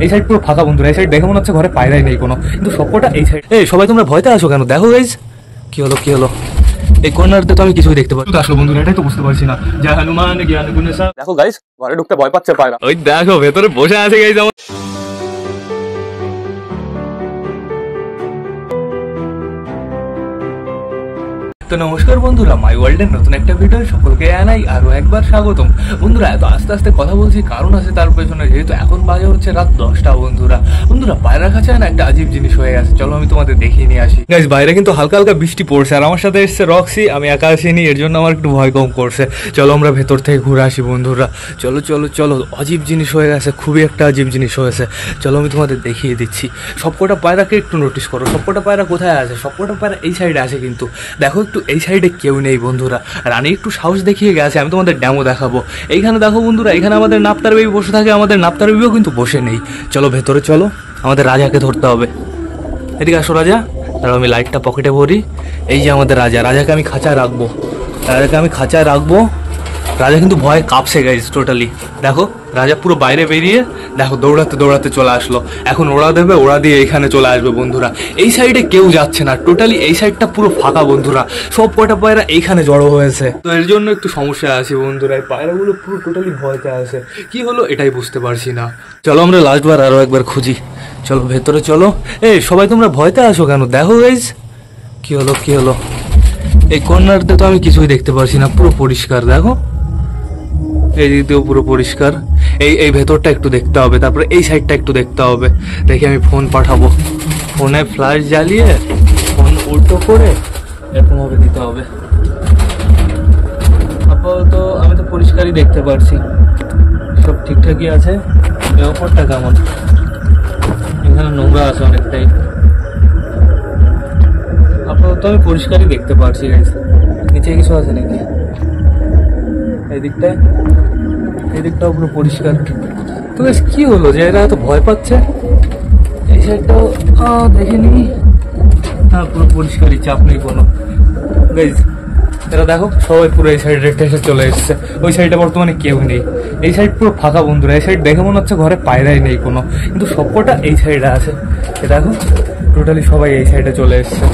এই সাইড পুরো ফাঁকা বন্ধুরা। এই সাইড দেখে মনে হচ্ছে ঘরে পায়রাই নেই কোনো, কিন্তু সবকটা এই সাইড। এই সবাই তোমরা ভয়তে আসো কেন? দেখো গাইজ কি হলো কি হলো, এই কর্নারতে তো আমি কিছুই দেখতে পাচ্ছি। আসলো বন্ধুরা, এটাই তো বুঝতে পারছি না। জয় হনুমান জ্ঞান গুণ সাগর। দেখো গাইজ ঘরে ঢুকতে ভয় পাচ্ছে পায়রা। ওই দেখো ভেতরে বসে আছে গাইজ আমার। তো নমস্কার বন্ধুরা, মাই ওয়ার্ল্ডের নতুন একটা ভিডিও সকলকে জানাই আরো একবার স্বাগতম। বন্ধুরা এত আস্তে আস্তে কথা বলছি কারণ আছে তার পেছনে, যেহেতু এখন বাজে হচ্ছে রাত 10টা। বন্ধুরা পায়রা খাঁচায় না একটা আজীব জিনিস হয়ে গেছে, চলো আমি তোমাদের দেখিয়ে নিয়ে আসি। গাইস বাইরে কিন্তু হালকা হালকা বৃষ্টি পড়ছে, আর আমার সাথে এসছে রক্সি। আমি একা আসিনি, এর জন্য আমার একটু ভয় কম করছে। চলো আমরা ভেতর থেকে ঘুরে আসি বন্ধুরা। চলো চলো চলো, আজীব জিনিস হয়ে গেছে, খুবই একটা আজীব জিনিস হয়েছে। চলো আমি তোমাদের দেখিয়ে দিচ্ছি। সবকটা পায়রাকে একটু নোটিস করো, সবকটা পায়রা কোথায় আছে? সবকটা পায়রা এই সাইডে আছে, কিন্তু দেখো একটু এই সাইডে কেউ নেই বন্ধুরা। রানী একটু সাহস দেখিয়ে গেছে, আমি তোমাদের ড্যামো দেখাবো। এইখানে দেখো বন্ধুরা, এখানে আমাদের নাপ্তার বেবি বসে থাকে, আমাদের নাপ্তার বেবিও কিন্তু বসে নেই। চলো ভেতরে চলো, আমাদের রাজাকে ধরতে হবে। এদিকে আসো রাজা, তারপর আমি লাইটটা পকেটে ভরি। এই যে আমাদের রাজা, রাজাকে আমি খাঁচায় রাখবো, রাজা কিন্তু ভয়ে কাঁপছে গাইজ টোটালি। দেখো রাজা পুরো বাইরে বেরিয়ে দেখো দৌড়াতে দৌড়াতে চলে আসলো। এখন ওরা দেবে, ওরা দিয়ে এখানে চলে আসবে বন্ধুরা। এই সাইডে কেউ যাচ্ছে না, টোটালি এই সাইডটা পুরো ফাঁকা বন্ধুরা। সব কয়টা পায়রা এইখানে জড়ো হয়েছে, তো এর জন্য একটু সমস্যা আছে বন্ধুরা। এই পায়রাগুলো পুরো টোটালি ভয়তে আছে, কি হলো এটাই বুঝতে পারছি না। চলো আমরা লাস্টবার আরো একবার খুঁজি। চলো ভেতরে চলো। এই সবাই তোমরা ভয়তে আসো কেন? দেখো গাইজ কি হলো কি হলো, এই কর্নারতে তো আমি কিছুই দেখতে পারছি না, পুরো পরিষ্কার। দেখো এই দিক দিয়েও পুরো পরিষ্কার। এই ভেতরটা একটু দেখতে হবে, তারপরে এই সাইডটা একটু দেখতে হবে। দেখি আমি ফোন পাঠাবো, ফোনে ফ্ল্যাশ জ্বালিয়ে ফোন উল্টো করে এরকম ভাবে দিতে হবে। আপাতত আমি তো পরিষ্কারই দেখতে পারছি, সব ঠিকঠাকই আছে। ব্যাপারটা কেমন? এখানে নোংরা আছে অনেকটাই। আপাতত আমি পরিষ্কারই দেখতে পারছি। নিচে কিছু আছে নাকি? এই দিকটাও পুরো পরিষ্কার। তো বেশ কি হলো যে এরা এত ভয় পাচ্ছে? এই সাইডটাও দেখিনি। হ্যাঁ পুরো পরিষ্কারই, চাপ নেই কোনো। গাইজ এরা দেখো সবাই পুরো এই সাইড রেখে এসে চলে এসছে। ওই সাইডে বর্তমানে কেউ নেই, এই সাইড পুরো ফাঁকা বন্ধুরা। এই সাইড দেখে মনে হচ্ছে ঘরে পায়রাই নেই কোনো, কিন্তু সবকটা এই সাইডে আছে। দেখো টোটালি সবাই এই সাইডে চলে এসছে।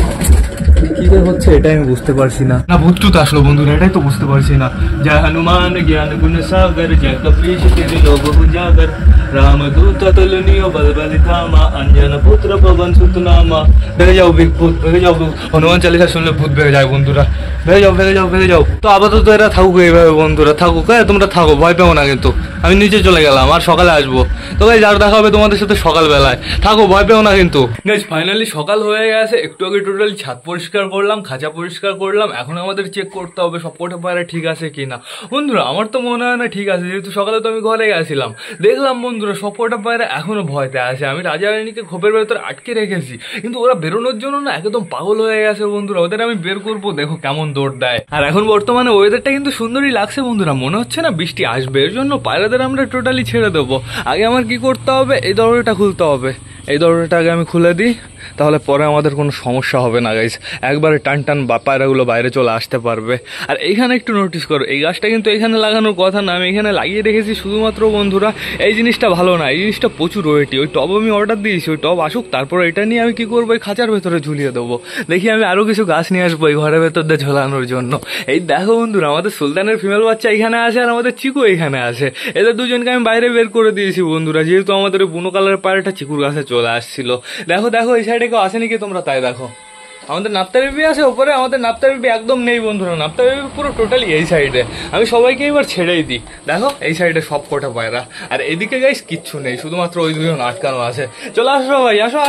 কি হচ্ছে এটাই আমি বুঝতে পারছি না। ভূত আসলো বন্ধুরা, এটাই তো বুঝতে পারছি না। জয় হনুমান জ্ঞান গুণ সাগর, জয় কপীশ তিরি লোক উজাগর, রামদূত অতুলনীয় বলবলি ধামা, অঞ্জন পুত্র পবন সুত নামা। ভেগে যাও ভূত, ভেগে যাও। হনুমান চালিসা শুনলে ভূত ভেগে যায় বন্ধুরা। ভেগে যাও। তো আপাতত এরা থাকুক এইভাবে বন্ধুরা, থাকুক। হ্যাঁ তোমরা থাকো, ভয় পেও না কিন্তু। আমি নিচে চলে গেলাম, আর সকালে আসবো। তো গাইজ আর দেখা হবে তোমাদের সাথে সকালবেলায়, থাকো, ভয় পেও না কিন্তু। গাইজ ফাইনালি সকাল হয়ে গেছে, একটু আগে টোটালি ছাদ পরিষ্কার করলাম, খাঁচা পরিষ্কার করলাম। এখন আমাদের চেক করতে হবে সবকটা পায়রা ঠিক আছে কিনা। বন্ধুরা আমার তো মনে হয় না ঠিক আছে, যেহেতু সকালে তো আমি ঘরে গেছিলাম, দেখলাম বন্ধুরা সবকটা পায়রা এখনো ভয়তে আছে। আমি রাজা রানীকে খোপের ভেতরে আটকে রেখেছি, কিন্তু ওরা বেরোনোর জন্য না একদম পাগল হয়ে গেছে বন্ধুরা। ওদের আমি বের করবো, দেখো কেমন দৌড় দেয়। আর এখন বর্তমানে ওয়েদারটা কিন্তু সুন্দরই লাগছে বন্ধুরা, মনে হচ্ছে না বৃষ্টি আসবে। এর জন্য পায়রাদের আমরা টোটালি ছেড়ে দেবো। আগে আমার কি করতে হবে, এই দরজাটা খুলতে হবে। এই দরজাটা আগে আমি খুলে দিই, তাহলে পরে আমাদের কোনো সমস্যা হবে না গাইজ। একবারে টান পায়রাগুলো বাইরে চলে আসতে পারবে। আর এইখানে একটু নোটিস করো, এই গাছটা কিন্তু এখানে লাগানোর কথা না, আমি এখানে লাগিয়ে রেখেছি শুধুমাত্র বন্ধুরা। এই জিনিসটা ভালো না, এই জিনিসটা প্রচুর ওয়েটি। ওই টব আমি অর্ডার দিয়েছি, ওই টব আসুক, তারপর এটা নিয়ে আমি কি করবো, এই খাঁচার ভেতরে ঝুলিয়ে দেবো। দেখি আমি আরো কিছু গাছ নিয়ে আসবো এই ঘরের ভেতর দিয়ে ঝোলানোর জন্য। এই দেখো বন্ধুরা, আমাদের সুলতানের ফিমেল বাচ্চা এখানে আছে, আর আমাদের চিকু এখানে আছে। এদের দুজনকে আমি বাইরে বের করে দিয়েছি বন্ধুরা, যেহেতু আমাদের ওই বুনো কালারের পায়রাটা চিকুর কাছে চলে আসছিল। দেখো এই সাইডে কেউ আসেনি কি তোমরা? তাই দেখো আমাদের নাপ্তার বেবি আছে ওপরে, আমাদের নাপ্তার বেবি একদম নেই বন্ধুরা। নাপ্তার বেবি পুরো টোটালি এই সাইডে। আমি সবাইকে এবার ছেড়েই দিই। দেখো এই সাইডে সব কটা পায়রা, আর এদিকে গাইস কিচ্ছু নেই, শুধুমাত্র ওই দুজন আটকানো আছে। চলে আসো সবাই, আসো।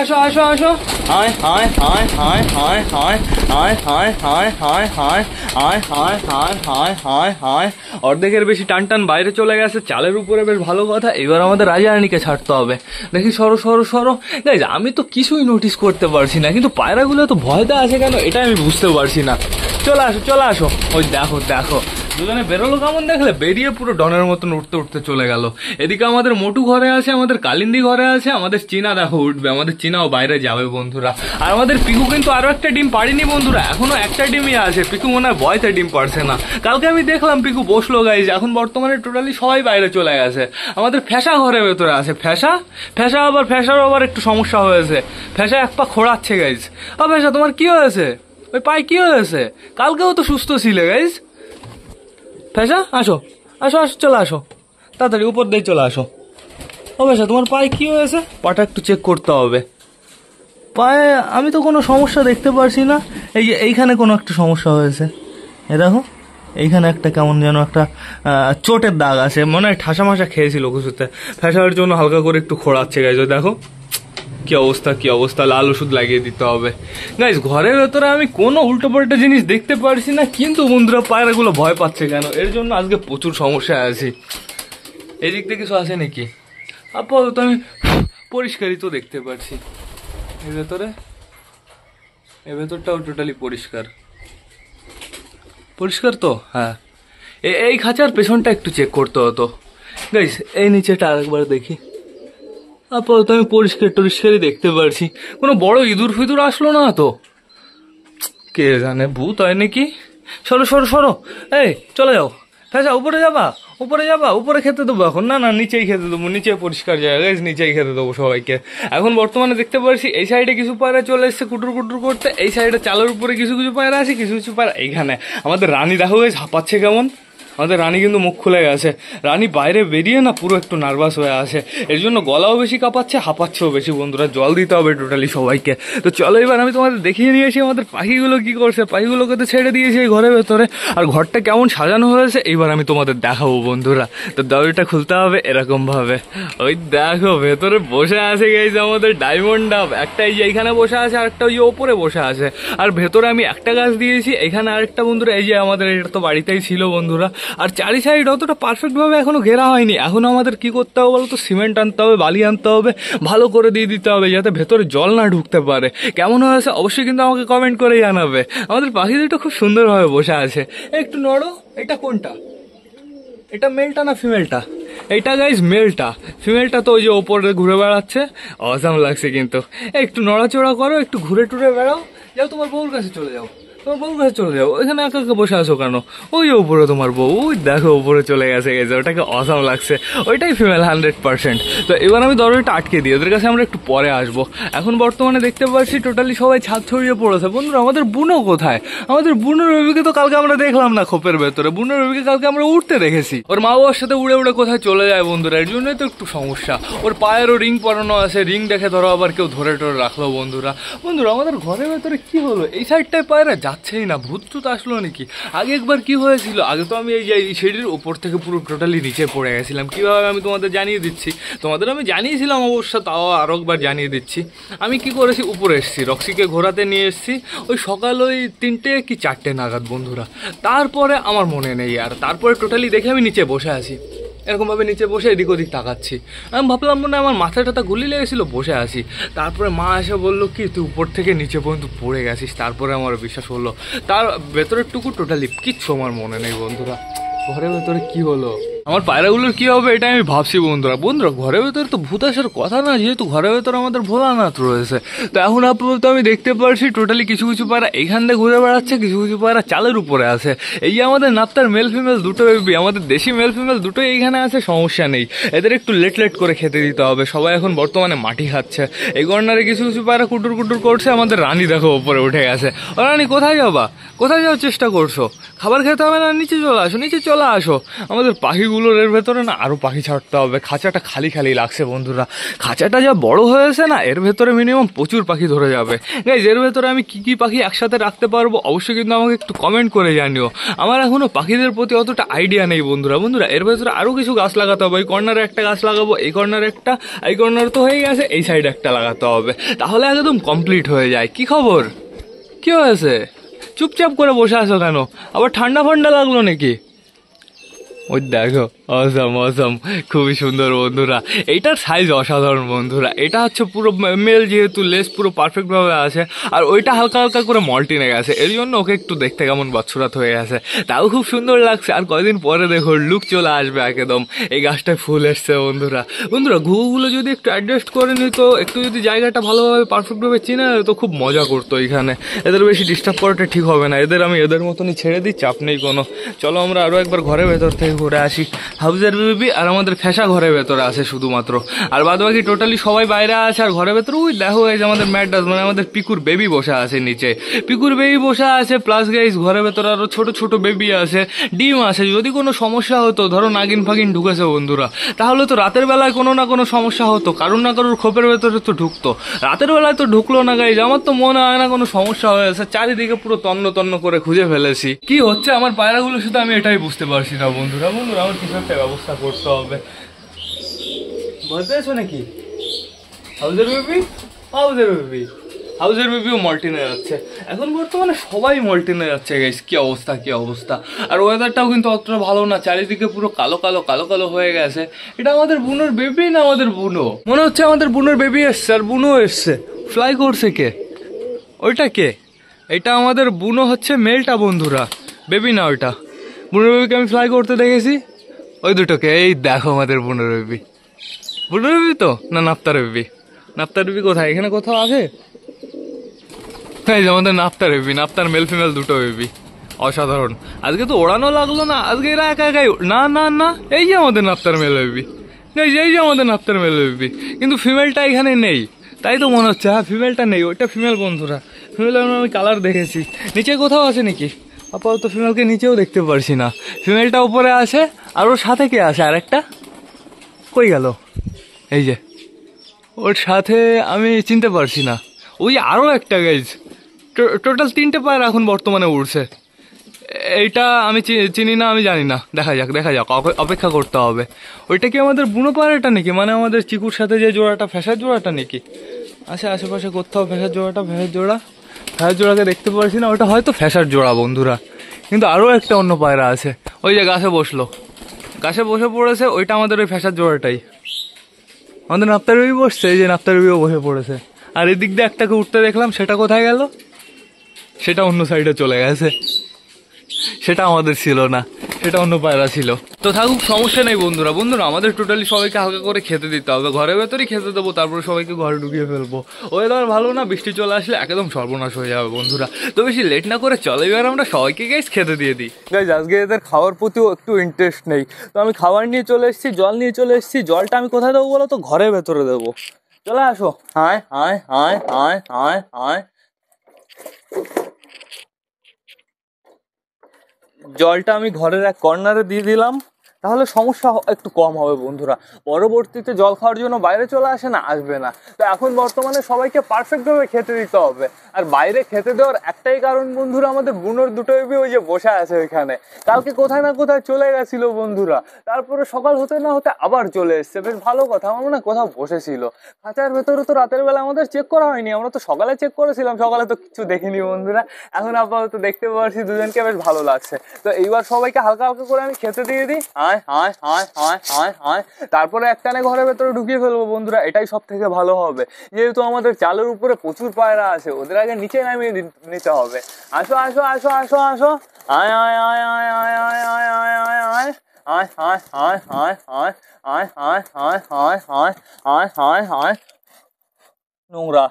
অর্ধেকের বেশি টান বাইরে চলে গেছে, চালের উপরে, বেশ ভালো কথা। এবার আমাদের রাজা রানীকে ছাড়তে হবে। দেখি সরো গাইস, আমি তো কিছুই নোটিস করতে পারছি না, কিন্তু পায়রাগুলো তো ভয়টা আছে কেন এটা আমি বুঝতে পারছি না। চলে আসো। ওই দেখো দুজনে বেরোলো কেমন দেখলে, বেরিয়ে পুরো ডনের মতন উঠতে উঠতে চলে গেল। এদিকে আমাদের মোটু ঘরে আছে, আমাদের কালিন্দি ঘরে আছে, আমাদের চীনা দেখো উঠবে, আমাদের চীনাও বাইরে যাবে বন্ধুরা। আর আমাদের পিকু কিন্তু আরো একটা ডিম পারিনি বন্ধুরা, এখনো একটা ডিমই আছে। পিকু মনে হয় ভয়তে ডিম পারছে না। কালকে আমি দেখলাম পিকু বসলো গাইজ, এখন বর্তমানে টোটালি সবাই বাইরে চলে গেছে। আমাদের ফ্যাসা ঘরের ভেতরে আছে। ফ্যাসারও আবার একটু সমস্যা হয়েছে। ফ্যাসা এক পা খোঁড়াচ্ছে গাইজ। ফ্যাসা তোমার কি হয়েছে? ওই পায়ে কি হয়েছে? কালকেও তো সুস্থ ছিলে গাইজ। ফ্যাসা আসো আসো আসো, চলে আসো তাড়াতাড়ি, উপর দিয়ে চলে আসো। ফ্যাসা তোমার পায়ে কি হয়েছে? পাটা একটু চেক করতে হবে। পায়ে আমি তো কোনো সমস্যা দেখতে পারছি না। এই যে এইখানে কোনো একটা সমস্যা হয়েছে, এ দেখো এইখানে একটা কেমন যেন একটা চোটের দাগ আছে, মনে হয় ঠাসা মাসা খেয়েছিল কিছুতে। ফ্যাসার জন্য হালকা করে একটু খোঁড়াচ্ছে গাইজ। দেখো কি অবস্থা, লাল ওষুধ লাগিয়ে দিতে হবে গাইজ। ঘরের ভেতরে আমি কোনো উল্টো পাল্টা জিনিস দেখতে পারছি না, কিন্তু বন্ধুরা পায়রাগুলো ভয় পাচ্ছে কেন, এর জন্য আজকে প্রচুর সমস্যায় আছি। এদিক থেকে কিছু আসে নাকি? আপাতত আমি পরিষ্কারই তো দেখতে পাচ্ছি। এর ভেতরটাও টোটালি পরিষ্কার তো। হ্যাঁ, এই খাঁচার পেছনটা একটু চেক করতে হতো গাইস। এই নিচেটা আরেকবার দেখি। আপাতত আমি পরিষ্কারই দেখতে পারছি। কোনো বড় ইঁদুর ফিদুর আসলো না তো? কে জানে, ভূত হয় নাকি? সরো এই চলে যাও। ফ্যাসা উপরে যাবা? উপরে খেতে দেবো এখন? না নিচেই খেতে দেবো, নিচে পরিষ্কার জায়গা, নিচেই খেতে দেবো সবাইকে। এখন বর্তমানে দেখতে পাচ্ছি এই সাইডে কিছু পায়রা চলে এসছে কুটুর করতে, এই সাইডে চালের উপরে কিছু পায়রা আছে, কিছু পায়রা এইখানে। আমাদের রানী দেখো গাইস হাঁপাচ্ছে কেমন। আমাদের রানী কিন্তু মুখ খুলে গেছে। রানী বাইরে বেরিয়ে না পুরো একটু নার্ভাস হয়ে আছে, এর জন্য গলাও বেশি কাঁপাচ্ছে, হাঁপাচ্ছেও বেশি বন্ধুরা। জল দিতে হবে টোটালি সবাইকে। তো চলো এবার আমি তোমাদের দেখিয়ে নিয়েছি আমাদের পাখিগুলো কি করছে। পাখিগুলোকে তো ছেড়ে দিয়েছি এই ঘরের ভেতরে, আর ঘরটা কেমন সাজানো হয়েছে এইবার আমি তোমাদের দেখাবো বন্ধুরা। তো দরজাটা খুলতে হবে এরকম ভাবে। ওই দেখো ভেতরে বসে আছে গাইস আমাদের ডায়মন্ড ডাব। একটা এই যে এইখানে বসে আছে, আর একটা ওই ওপরে বসে আছে। আর ভেতরে আমি একটা গাছ দিয়েছি, এখানে আরেকটা বন্ধুরা। এই যে আমাদের এটা তো বাড়িতেই ছিল বন্ধুরা। আর চারি সাইড অতটা পারফেক্ট ভাবে এখনো ঘেরা হয়নি। এখন আমাদের কি করতে হবে বলতো, সিমেন্ট আনতে হবে, বালি আনতে হবে, ভালো করে দিয়ে দিতে হবে যাতে ভেতরে জল না ঢুকতে পারে। কেমন হয়েছে অবশ্যই কিন্তু আমাকে কমেন্ট করে জানাবে। আমাদের পাখি দুটো খুব সুন্দরভাবে বসে আছে। একটু নড়ো। এটা কোনটা? এটা মেলটা না ফিমেলটা? এইটা গাইজ মেলটা। ফিমেলটা তো ওই যে ওপরে ঘুরে বেড়াচ্ছে, অসাম লাগছে কিন্তু। একটু নড়াচড়া করো, একটু ঘুরে টুরে বেড়াও। যাও তোমার বউর কাছে চলে যাও, ওইখানে একা বসে আছো কেন? ওই উপরে তোমার বউ, ওই দেখো উপরে চলে গেছে। ওটাকে অসাম লাগছে, ওইটাই ফিমেল 100%। তো এবার আমি দরজাটা আটকে দিই, ওদের কাছে আমরা একটু পরে আসবো। এখন বর্তমানে দেখতে পাচ্ছি টোটালি সবাই ছাদ ছড়িয়ে পড়েছে বন্ধুরা। আমাদের বুনো কোথায়? আমাদের বুনো রবিকে তো কালকে আমরা দেখলাম না খোপের ভেতরে। বুনো রবিকে কালকে আমরা উঠতে দেখেছি, ওর মা বাবার সাথে উড়ে কোথায় চলে যায় বন্ধুরা। এর জন্যই তো একটু সমস্যা। ওর পায়েরও রিং পরানো আছে, রিং দেখে ধরো আবার কেউ ধরে রাখলো বন্ধুরা। আমাদের ঘরের ভেতরে কি হলো? এই সাইডটায় পায়রা যাচ্ছেই না, ভূত টুত আসলো নাকি? আগে একবার কি হয়েছিল, আগে তো আমি এই সিঁড়ির উপর থেকে পুরো টোটালি নিচে পড়ে গেছিলাম। কিভাবে আমি তোমাদের জানিয়ে দিচ্ছি। তোমাদের আমি জানিয়েছিলাম অবশ্য, তাও আরো একবার জানিয়ে দিচ্ছি। আমি কি করেছি, উপরে এসেছি, রক্সিকে ঘোরাতে নিয়ে এসেছি ওই সকাল ওই 3টে কি 4টে নাগাদ বন্ধুরা। তারপরে আমার মনে নেই, আর তারপরে টোটালি দেখে আমি নিচে বসে আছি, এরকমভাবে নিচে বসে এদিক ওদিক তাকাচ্ছি। আমি ভাবলাম মনে আমার মাথাটা গুলি লেগেছিল, বসে আছি। তারপরে মা এসে বললো কি তুই উপর থেকে নিচে পর্যন্ত পড়ে গেছিস। তারপরে আমার বিশ্বাস হলো। তার ভেতরের টুকু টোটালি কিচ্ছু আমার মনে নেই বন্ধুরা। ঘরের ভেতরে কি হলো, আমার পায়রাগুলোর কি হবে এটা আমি ভাবছি বন্ধুরা। ঘরের ভেতরে তো ভূত আসার কথা না, যেহেতু ঘরের ভেতরে আমাদের ভোলানাথ রয়েছে। তো এখন আপাতত আমি দেখতে পাচ্ছি টোটালি কিছু পায়রা এইখান থেকে ঘুরে বেড়াচ্ছে, কিছু পায়রা চালের উপরে আছে। এই যে আমাদের নাপ্তার মেল ফিমেল দুটো বেবি, আমাদের দেশি মেল ফিমেল দুটোই এইখানে আছে, সমস্যা নেই। এদের একটু লেট করে খেতে দিতে হবে। সবাই এখন বর্তমানে মাটি খাচ্ছে। এই কর্নারে কিছু পায়রা কুটুর করছে। আমাদের রানী দেখো উপরে উঠে গেছে। ও রানী কোথায় যাওয়ার চেষ্টা করছো? খাবার খেতে হবে না, নিচে চলে আসো। আমাদের পাখিগুলোর এর ভেতরে না আরো পাখি ছাড়তে হবে। খাঁচাটা খালি লাগছে বন্ধুরা। খাঁচাটা যা বড় হয়েছে না, এর ভেতরে মিনিমাম প্রচুর পাখি ধরে যাবে গাইজ। এর ভেতরে আমি কি পাখি একসাথে রাখতে পারবো অবশ্যই কিন্তু আমাকে একটু কমেন্ট করে জানিও। আমার এখনো পাখিদের প্রতি অতটা আইডিয়া নেই বন্ধুরা। এর ভেতরে আরো কিছু গাছ লাগাতে হবে। এই কর্নারে একটা গাছ লাগাবো, এই কর্নারে একটা, এই কর্নার তো হয়ে গেছে, এই সাইডে একটা লাগাতে হবে, তাহলে একদম কমপ্লিট হয়ে যায়। কি খবর, কি হয়েছে? চুপচাপ করে বসে আছো কেন? আবার ঠান্ডা লাগলো নাকি? ওই দেখো, অসম অসম, খুবই সুন্দর বন্ধুরা। এইটার সাইজ অসাধারণ বন্ধুরা। এটা হচ্ছে পুরো মেল, যেহেতু লেস পুরো পারফেক্ট ভাবে আছে, আর ওইটা হালকা হালকা করে মল্টিনে গেছে, এর জন্য ওকে একটু দেখতে কেমন বাচ্চুরাত হয়ে গেছে, তাও খুব সুন্দর লাগছে। আর কয়দিন পরে দেখো লুক চলে আসবে একদম, এই গাছটায় ফুল এসছে বন্ধুরা। বন্ধুরা ঘুঘুগুলো যদি একটু অ্যাডজাস্ট করে নিত, একটু যদি জায়গাটা ভালোভাবে পারফেক্টভাবে চিনে নিত, তো খুব মজা করতো এখানে। এদের বেশি ডিস্টার্ব করাটা ঠিক হবে না, এদের আমি এদের মতনই ছেড়ে দিই, চাপ নেই কোনো। চলো আমরা আরও একবার ঘরের ভেতর থেকে ঘুরে আসি। হাউজের বেবি আর আমাদের ফেসা ঘরের ভেতরে আছে শুধুমাত্র, আর বাদ বাকি টোটালি সবাই বাইরে আছে। আর ঘরের ভেতরে ওই দেখো গাইজ আমাদের ম্যাডাস, মানে আমাদের পিকুর বেবি বসে আছে নিচে, পিকুর বেবি বসে আছে। প্লাস গাইজ ঘরের ভেতরে আরো ছোট ছোট বেবি আছে, ডিম আছে। যদি কোনো সমস্যা হতো, ধরো নাগিন ফাগিন ঢুকেছে বন্ধুরা, তাহলে তো রাতের বেলায় কোনো না কোনো সমস্যা হতো, কারুর না কারুর খোপের ভেতরে তো ঢুকতো। রাতের বেলায় তো ঢুকলো না গাইজ, আমার তো মনে হয় না কোনো সমস্যা হয়েছে। চারিদিকে পুরো তন্ন তন্ন করে খুঁজে ফেলেছি, কি হচ্ছে আমার পায়রাগুলোর সাথে আমি এটাই বুঝতে পারছি না বন্ধুরা। বন্ধুরা আমার কিছু একটা ব্যবস্থা করতে হবে। বুঝতে পেরেছো নাকি? হাউজের বেবি, হাউজের বেবি, হাউজের বেবিও মল্টিনে যাচ্ছে এখন, বর্তমানে সবাই মল্টিনে যাচ্ছে গাইস। কি অবস্থা, কি অবস্থা। আর ওয়েদারটাও কিন্তু অতটা ভালো না, চারিদিকে পুরো কালো কালো কালো কালো হয়ে গেছে। এটা আমাদের বুনোর বেবি না আমাদের বুনো? মনে হচ্ছে আমাদের বুনোর বেবি এসছে, আর বুনো এসছে। ফ্লাই করছে কে? ওইটা কে? এটা আমাদের বুনো হচ্ছে মেলটা বন্ধুরা, বেবি না ওইটা। বুনোর বেবিকে আমি ফ্লাই করতে দেখেছি, ওই দুটোকে। এই দেখো আমাদের বুনোর বেবি, বুনোর বেবি তো না নাপ্তার বেবি? নাপ্তার বেবি কোথায়? এখানে কোথাও আছে? এই যে আমাদের নাপ্তার বেবি, নাপ্তার মেল ফিমেল দুটো বেবি, অসাধারণ। আজকে তো ওড়ানো লাগলো না, আজকে এরা একা একাই। না না না, এই যে আমাদের নাপ্তার মেল বেবি, এই যে আমাদের নাপ্তার মেল বেবি, কিন্তু ফিমেলটা এখানে নেই, তাই তো মনে হচ্ছে। হ্যাঁ ফিমেলটা নেই, ওইটা ফিমেল বন্ধুরা। ফিমেল আমি কালার দেখেছি, নিচে কোথাও আছে নাকি? আপাতত ফিমেলকে নিচেও দেখতে পারছি না, ফিমেলটা উপরে আছে। আর ওর সাথে কে আছে? আর একটা কই গেল? এই যে ওর সাথে আমি চিনতে পারছি না, ওই আরও একটা গাইজ। টোটাল 3টে পায়রা এখন বর্তমানে উড়ছে। এইটা আমি চিনি না, আমি জানি না, দেখা যাক দেখা যাক, অপেক্ষা করতে হবে। ওইটা কি আমাদের বুনো পায়রাটা নাকি? মানে আমাদের চিকুর সাথে যে জোড়াটা, ফ্যাসার জোড়াটা নাকি? আচ্ছা আশেপাশে কোথাও ফ্যাসার জোড়াটা, ফ্যাসার জোড়াকে দেখতে পারছি না। ওটা হয়তো ফ্যাসার জোড়া বন্ধুরা, কিন্তু আরও একটা অন্য পায়রা আছে, ওই যে গাছে বসলো, গাছে বসে পড়েছে, ওইটা আমাদের ওই ফ্যাসার জোড়াটাই। আমাদের নাপ্তার বেবি বসছে, এই যে নাপ্তার বেবিও বসে পড়েছে। আর এদিক দিয়ে একটাকে উঠতে দেখলাম, সেটা কোথায় গেল? সেটা অন্য সাইডে চলে গেছে, সেটা আমাদের ছিল না, সেটা অন্য পায়রা ছিল। তো থাকুক, সমস্যা নেই বন্ধুরা। বন্ধুরা আমাদের টোটালি সবাইকে হালকা করে খেতে দিতে হবে, ঘরের ভেতরেই খেতে দেবো, তারপরে সবাইকে ঘরে ঢুকিয়ে ফেলবো। ওয়েদার ভালো না, বৃষ্টি চলে আসলে একদম সর্বনাশ হয়ে যাবে বন্ধুরা। তো বেশি লেট না করে চলে এবার আমরা সবাইকে গাইস খেতে দিয়ে দিই। গাইস আজকে এদের খাওয়ার প্রতিও একটু ইন্টারেস্ট নেই, তো আমি খাবার নিয়ে চলে এসেছি, জল নিয়ে চলে এসেছি। জলটা আমি কোথায় দেবো বলো তো? ঘরের ভেতরে দেবো। চলে আসো। হায় হায় হায় হায় হায় হায়। জলটা আমি ঘরের এক কর্নারে দিয়ে দিলাম, তাহলে সমস্যা একটু কম হবে বন্ধুরা। পরবর্তীতে জল খাওয়ার জন্য বাইরে চলে আসে না, আসবে না। তো এখন বর্তমানে সবাইকে পারফেক্টভাবে খেতে দিতে হবে। আর বাইরে খেতে দেওয়ার একটাই কারণ বন্ধুরা, আমাদের বুনোর দুটো বেবি ওই যে বসে আছে ওইখানে, কালকে কোথায় না কোথায় চলে গেছিল বন্ধুরা, তারপরে সকাল হতে না হতে আবার চলে এসছে। বেশ ভালো কথা, আমার মনে হয় কোথাও বসেছিল। খাঁচার ভেতরে তো রাতের বেলা আমাদের চেক করা হয়নি, আমরা তো সকালে চেক করেছিলাম, সকালে তো কিছু দেখিনি বন্ধুরা। এখন আপাতত দেখতে পাচ্ছি দুজনকে, বেশ ভালো লাগছে। তো এইবার সবাইকে হালকা হালকা করে আমি খেতে দিয়ে দিই। হায় হায় হায় হায় হায় হায়। তারপরে একটানে ঘরের ভেতরে ঢুকিয়ে ফেলবো বন্ধুরা, এটাই সব থেকে ভালো হবে। যেহেতু আমাদের চালের উপরে প্রচুর পায়রা আছে, ওদের আগে নিচে নামিয়ে নিতে হবে। আসো আসো আসো আসো আসো। আয় আয় আয় আয় আয় আয় আয় আয় আয় আয় আয় হায় হায় হায় হায় আয় হায় হায় হায় হায় হায় হায় হায়। নোংরা,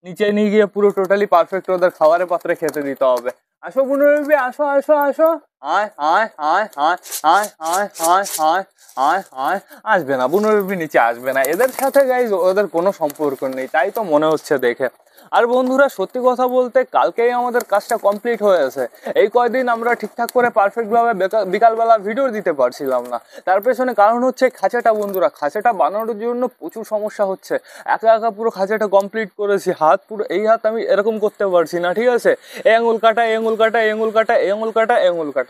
নিচে নিয়ে গিয়ে পুরো টোটালি পারফেক্ট ওদের খাবারের পাত্রে খেতে দিতে হবে। আসো বুনো বেবি, আসো আসো আসো। আয় আয় আয় আয় আয় আয় আয় আয় আয় আয়। আসবে না, বুনো বেবি নিচে আসবে না, এদের সাথে গাইজ ওদের কোনো সম্পর্ক নেই, তাই তো মনে হচ্ছে দেখে। আর বন্ধুরা সত্যি কথা বলতে কালকেই আমাদের কাজটা কমপ্লিট হয়েছে। এই কয়দিন আমরা ঠিকঠাক করে পারফেক্টভাবে বিকালবেলা ভিডিও দিতে পারছিলাম না, তার পেছনে কারণ হচ্ছে খাঁচাটা বন্ধুরা। খাঁচাটা বানানোর জন্য প্রচুর সমস্যা হচ্ছে, একা একা পুরো খাঁচাটা কমপ্লিট করেছি। হাত পুরো, এই হাত আমি এরকম করতে পারছি না, ঠিক আছে? এ আঙুল কাটা, এ আঙুল কাটা, এ আঙুল কাটা, এ আঙুল কাটা, এ আঙুল কাটা,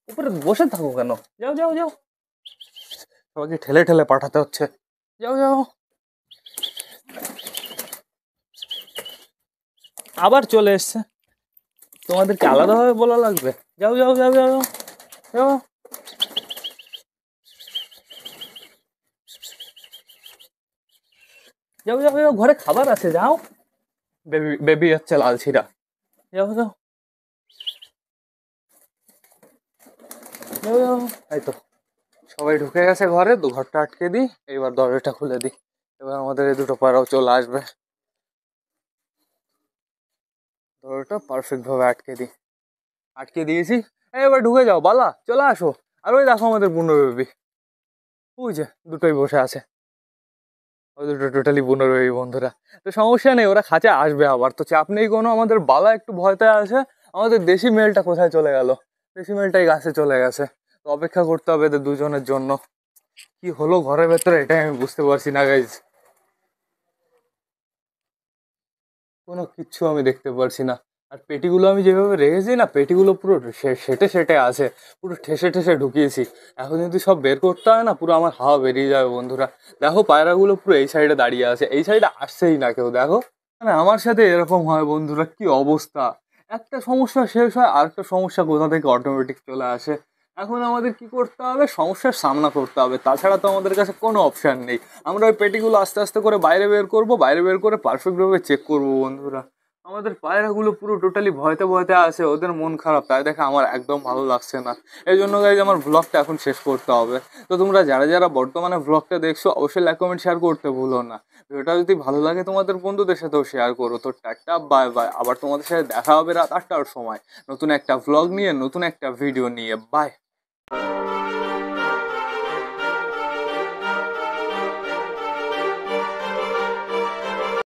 উপরে বসে থাকো কেন? যাও যাও যাও, সবাইকে ঠেলে ঠেলে পাঠাতে হচ্ছে। যাও যাও, আবার চলে এসছে। তোমাদেরকে আলাদাভাবে বলা লাগবে? যাও যাও যাও যাও যাও। যাও যাও যাও, ঘরে খাবার আছে, যাও। বেবি বেবি হচ্ছে লালছিরা। যাও যাও যাও যাও। এই তো সবাই ঢুকে গেছে ঘরে, ঘরটা আটকে দিই, এইবার দরজাটা খুলে দিই। এবার আমাদের এই দুটো পায়রাও চলে আসবে। দরজাটা পারফেক্ট ভাবে আটকে দিই, আটকে দিয়েছি। এবার ঢুকে যাও, বালা চলে আসো। আর ওই দেখো আমাদের বুনো বেবি, ওই যে দুটোই বসে আছে। ওই দুটো টোটালি বুনো বেবি বন্ধুরা। তো সমস্যা নেই, ওরা খাঁচা আসবে আবার, তো চাপ নেই কোনো। আমাদের বালা একটু ভয়তে আছে, আমাদের দেশি মেলটা কোথায় চলে গেল? দেশি মেলটাই গাছে চলে গেছে। তো অপেক্ষা করতে হবে এদের দুজনের জন্য। কি হলো ঘরের ভেতরে এটাই আমি বুঝতে পারছি না গাইজ, কোনো কিচ্ছু আমি দেখতে পারছি না। আর পেটিগুলো আমি যেভাবে রেখেছি না, পেটিগুলো পুরো সেটে সেটে আছে, পুরো ঠেসে ঠেসে ঢুকিয়েছি। এখন যদি সব বের করতে হয় না, পুরো আমার হাওয়া বেরিয়ে যাবে বন্ধুরা। দেখো পায়রাগুলো পুরো এই সাইডে দাঁড়িয়ে আছে, এই সাইডে আসছেই না কেউ, দেখো। মানে আমার সাথে এরকম হয় বন্ধুরা, কি অবস্থা! একটা সমস্যা শেষ হয় আরেকটা সমস্যা কোথা থেকে অটোমেটিক চলে আসে। এখন আমাদের কি করতে হবে? সমস্যার সামনা করতে হবে, তাছাড়া তো আমাদের কাছে কোনো অপশান নেই। আমরা ওই পেটিগুলো আস্তে আস্তে করে বাইরে বের করব, বাইরে বের করে পারফেক্টভাবে চেক করবো বন্ধুরা। আমাদের পায়রাগুলো পুরো টোটালি ভয়তে ভয়তে আছে, ওদের মন খারাপ, তাই দেখে আমার একদম ভালো লাগছে না। এই জন্য গাইজ আমার ব্লগটা এখন শেষ করতে হবে। তো তোমরা যারা যারা বর্তমানে ব্লগটা দেখছো, অবশ্যই লাইক কমেন্ট শেয়ার করতে ভুলো না। ভিডিওটা যদি ভালো লাগে তোমাদের বন্ধুদের সাথেও শেয়ার করো। তো টাটা, বাই বাই। আবার তোমাদের সাথে দেখা হবে রাত 8টার সময় নতুন একটা ভ্লগ নিয়ে, নতুন একটা ভিডিও নিয়ে। বাই।